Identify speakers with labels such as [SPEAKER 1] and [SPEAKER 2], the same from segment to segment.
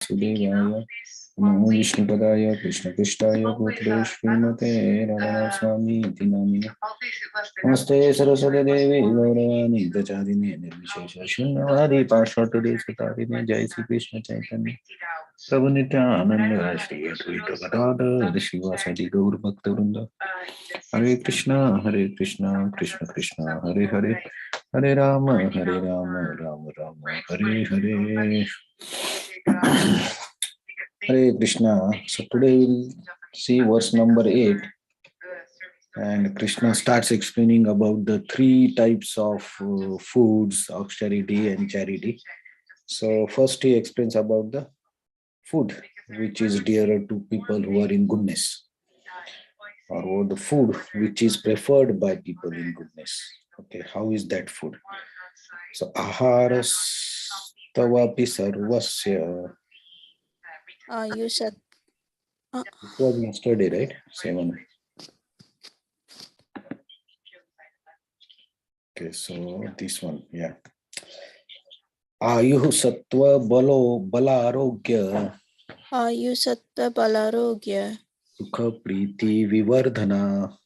[SPEAKER 1] Sudevaya, Namo Vishnupadaya, Krishna Krishtaya, Bhutale Srimate, Radha Swami, Dinamina. Namaste Saraswati Devi, Gauravani, Dachadine, Nirvishesha, Shunyavadi, Parshvatade, Sutadine, Jai Sri Krishna Chaitanya. Prabhu Nityananda, Shri Advaita Gadadhar, Shiva Sadi Gaur Bhakta Vrinda. Hare Krishna, Krishna Krishna, Hare Hare, Hare Rama, Rama Rama, Hare Hare. Hare Krishna. So today we'll see verse number 8. And Krishna starts explaining about the three types of foods, austerity and charity. So first he explains about the food, which is dearer to people who are in goodness, or the food which is preferred by people in goodness. Okay, how is that food? So aharas tavapi sarvasya.
[SPEAKER 2] You said
[SPEAKER 1] It was yesterday, right? 7. Okay, so this one, yeah. Ayuh sattva bala arogya.
[SPEAKER 2] Ayuh sattva balarogya.
[SPEAKER 1] Sukha priti vivardhana.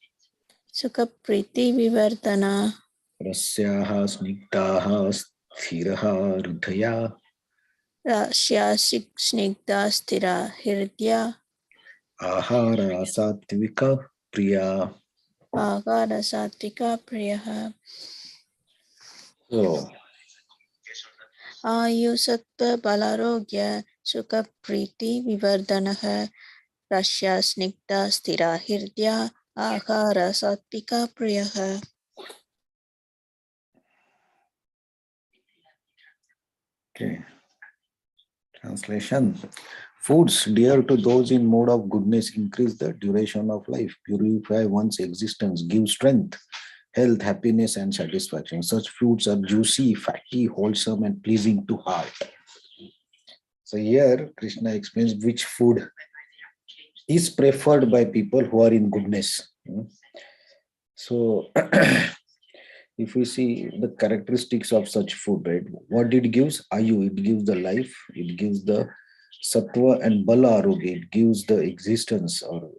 [SPEAKER 2] Sukha priti vivardhana.
[SPEAKER 1] Rasyaha snigdaha sthiraha hridaya.
[SPEAKER 2] Rasya snigdha sthira hirdya.
[SPEAKER 1] Ahara satvika priya.
[SPEAKER 2] Agara satvika priyaha.
[SPEAKER 1] So,
[SPEAKER 2] Ayuh sattva balarogya. Sukha priti vivardhanaha. Rasya snigdha sthira hirdya. Agara satvika priyaha.
[SPEAKER 1] okay. Translation. Foods dear to those in mode of goodness increase the duration of life, purify one's existence, give strength, health, happiness, and satisfaction. Such foods are juicy, fatty, wholesome, and pleasing to heart. So here Krishna explains which food is preferred by people who are in goodness. So if we see the characteristics of such food, right? What it gives? Ayu, it gives the life, it gives the sattva and bala arogya, it gives the existence or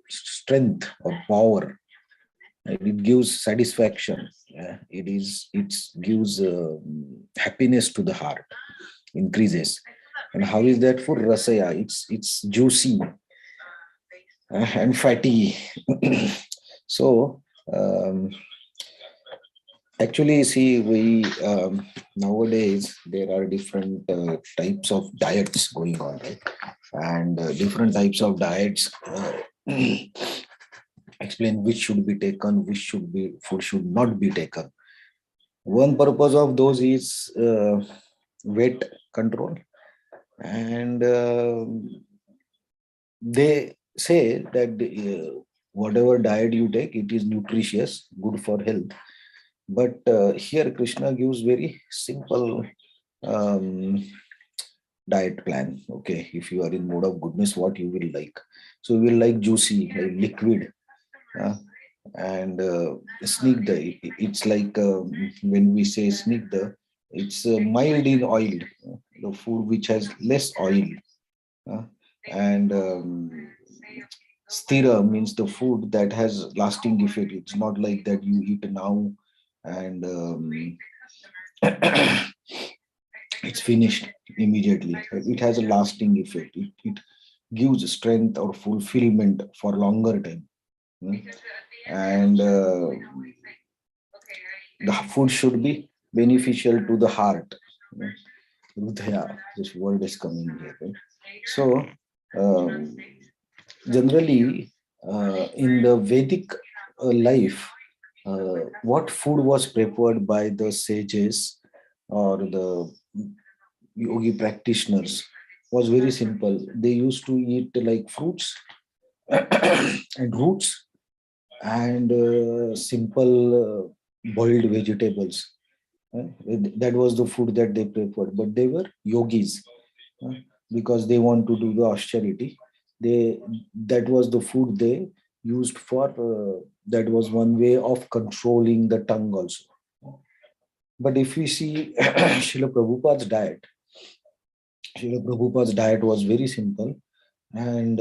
[SPEAKER 1] strength or power. It gives satisfaction. It gives happiness to the heart, increases. And how is that for rasaya? It's juicy and fatty. So actually, see, we nowadays there are different types of diets going on, right? And different types of diets explain which should be taken, food should not be taken. One purpose of those is weight control, and they say that whatever diet you take, it is nutritious, good for health. But here Krishna gives very simple diet plan. Okay, if you are in mode of goodness, what you will like? So you will like juicy, like liquid, and snigdha. It's like when we say snigdha, it's mild in oil, the food which has less oil, and sthira means the food that has lasting effect. It's not like that you eat now and it's finished immediately. It has a lasting effect. It gives strength or fulfillment for longer time. And the food should be beneficial to the heart. Hridaya, this word is coming here. Right? So generally in the Vedic life, what food was prepared by the sages or the yogi practitioners was very simple. They used to eat like fruits and roots and simple boiled vegetables. That was the food that they preferred, but they were yogis because they want to do the austerity. That was the food they used for. That was one way of controlling the tongue also. But if we see Srila Prabhupada's diet, Srila Prabhupada's diet was very simple and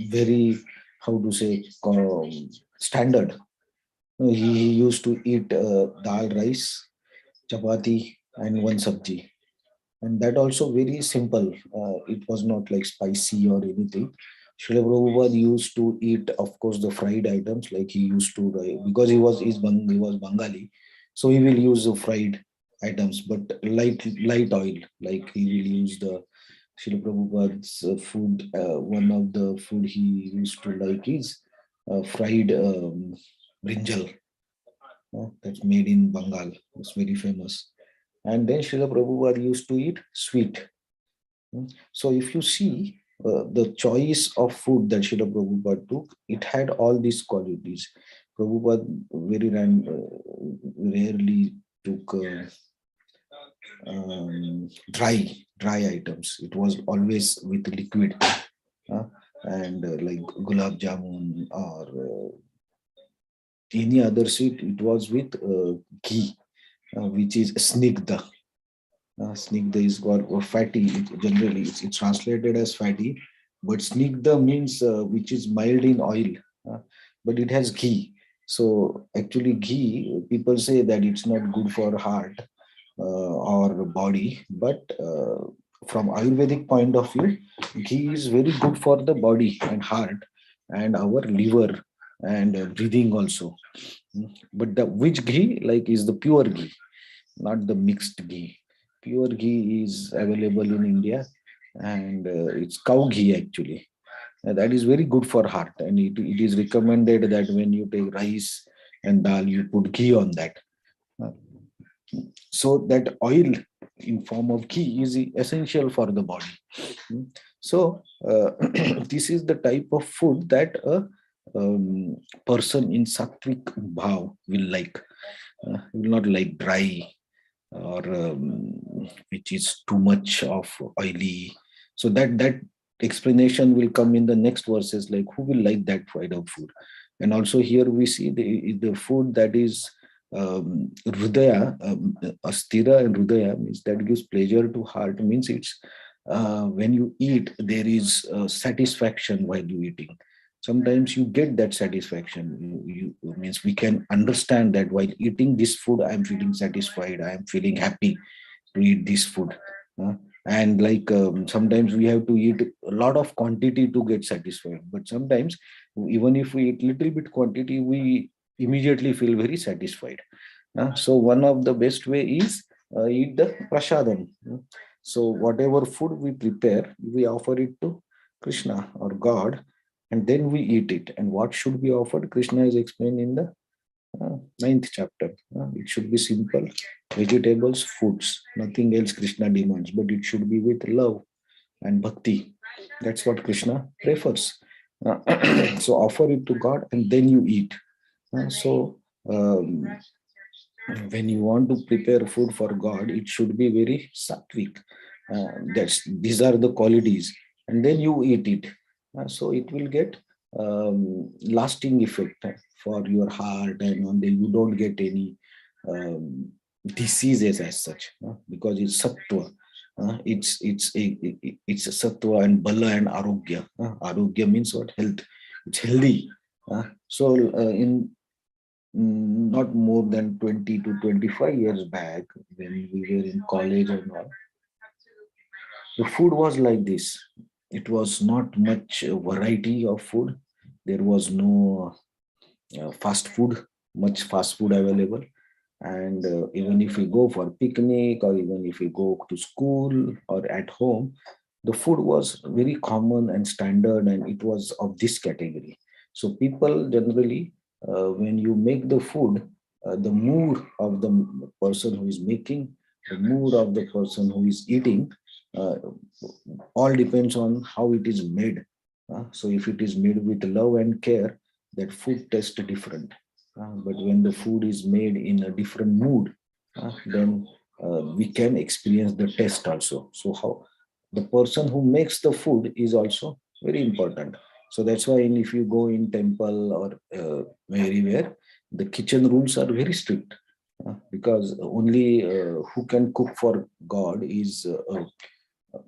[SPEAKER 1] very, how to say, standard. He used to eat dal, rice, chapati, and one sabji. And that also very simple. It was not like spicy or anything. Srila Prabhupada used to eat, of course, the fried items like he used to, because he was Bengali, so he will use the fried items, but light oil. Like he will use the Srila Prabhupada's food. One of the food he used to like is fried brinjal. That's made in Bengal. It's very famous. And then Srila Prabhupada used to eat sweet. So if you see the choice of food that Srila Prabhupada took, it had all these qualities. Prabhupada rarely took dry items. It was always with liquid, and like gulab jamun or any other sweet. It was with ghee, which is snigdha. Snigdha is got or fatty. Generally, it's translated as fatty, but snigdha means which is mild in oil, uh, but it has ghee. So actually, ghee, people say that it's not good for heart or body, but from Ayurvedic point of view, ghee is very good for the body and heart and our liver and breathing also. But the which ghee like is the pure ghee, not the mixed ghee. Pure ghee is available in India, and it's cow ghee actually. That is very good for heart, and it is recommended that when you take rice and dal, you put ghee on that. Uh, So that oil in form of ghee is essential for the body. Mm. So this is the type of food that a person in sattvic bhav will like. Will not like dry or which is too much of oily. So that explanation will come in the next verses, like who will like that kind of food. And also here we see the food that is hridaya, astira and hridaya means that gives pleasure to heart, means it's when you eat there is satisfaction while you eating. Sometimes you get that satisfaction. Means we can understand that while eating this food I am feeling satisfied, I am feeling happy to eat this food. uh, and like sometimes we have to eat a lot of quantity to get satisfied, but sometimes even if we eat little bit quantity we immediately feel very satisfied. So one of the best way is eat the prasadam. So whatever food we prepare, we offer it to Krishna or God, and then we eat it. And what should be offered? Krishna is explained in the ninth chapter. It should be simple, vegetables, foods, nothing else Krishna demands, but it should be with love and bhakti. That's what Krishna prefers. So offer it to God and then you eat. So um, when you want to prepare food for God, it should be very sattvic. These are the qualities, and then you eat it. So it will get lasting effect for your heart, and then you don't get any diseases as such, because it's sattva. It's a sattva and bala and arogya. Arogya means what? Health. It's healthy. In not more than 20 to 25 years back, when we were in college and all, the food was like this. It was not much variety of food. There was no fast food, much fast food available. And even if we go for picnic or even if we go to school or at home, the food was very common and standard, and it was of this category. So people generally, when you make the food, the mood of the person who is making, the mood of the person who is eating, uh, all depends on how it is made. So if it is made with love and care, that food tastes different. But when the food is made in a different mood, then we can experience the taste also. So how the person who makes the food is also very important. So that's why if you go in temple or everywhere, the kitchen rules are very strict. because only who can cook for God is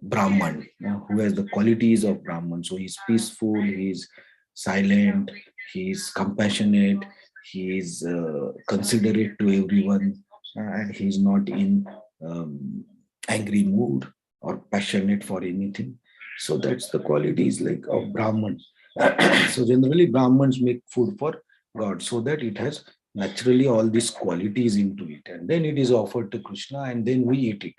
[SPEAKER 1] Brahman, who has the qualities of Brahman. So he's peaceful, he's silent, he's compassionate, he is considerate to everyone, and he's not in um, angry mood or passionate for anything. So that's the qualities like of Brahman. So generally Brahmins make food for God so that it has naturally all these qualities into it, and then it is offered to Krishna, and then we eat it.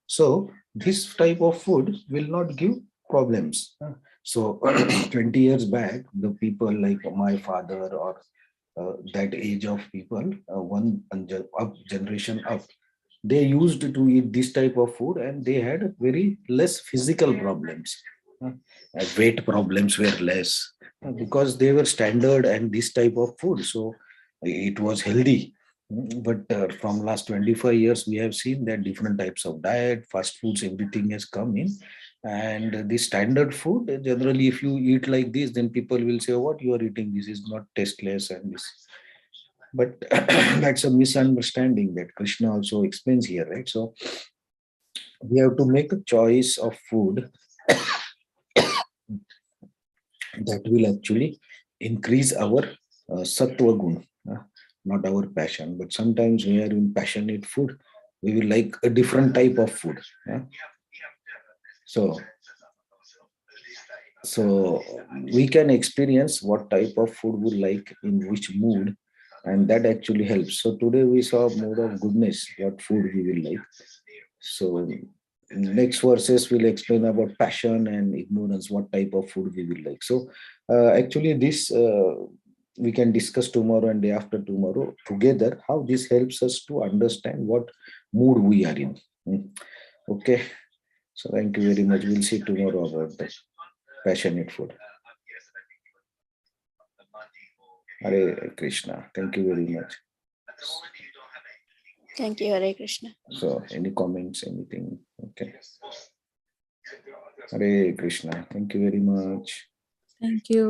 [SPEAKER 1] So this type of food will not give problems. So 20 years back, the people like my father or that age of people, up generation up, they used to eat this type of food and they had very less physical problems. Uh, Weight problems were less because they were standard and this type of food. So it was healthy. But from last 25 years, we have seen that different types of diet, fast foods, everything has come in. And the standard food, generally, if you eat like this, then people will say, what you are eating, this is not tasteless and this. But that's a misunderstanding that Krishna also explains here, right? So we have to make a choice of food that will actually increase our sattva gun, not our passion. But sometimes we are in passionate food, we will like a different type of food. So, so we can experience what type of food we like in which mood, and that actually helps. So today we saw mood of goodness, what food we will like. So next verses will explain about passion and ignorance, what type of food we will like. So actually this we can discuss tomorrow and day after tomorrow together, how this helps us to understand what mood we are in. Okay. So thank you very much. We'll see tomorrow about the passionate food. Hare Krishna. Thank you very much.
[SPEAKER 2] Thank you, Hare Krishna.
[SPEAKER 1] So any comments, anything? Okay. Hare Krishna. Thank you very much.
[SPEAKER 3] Thank you.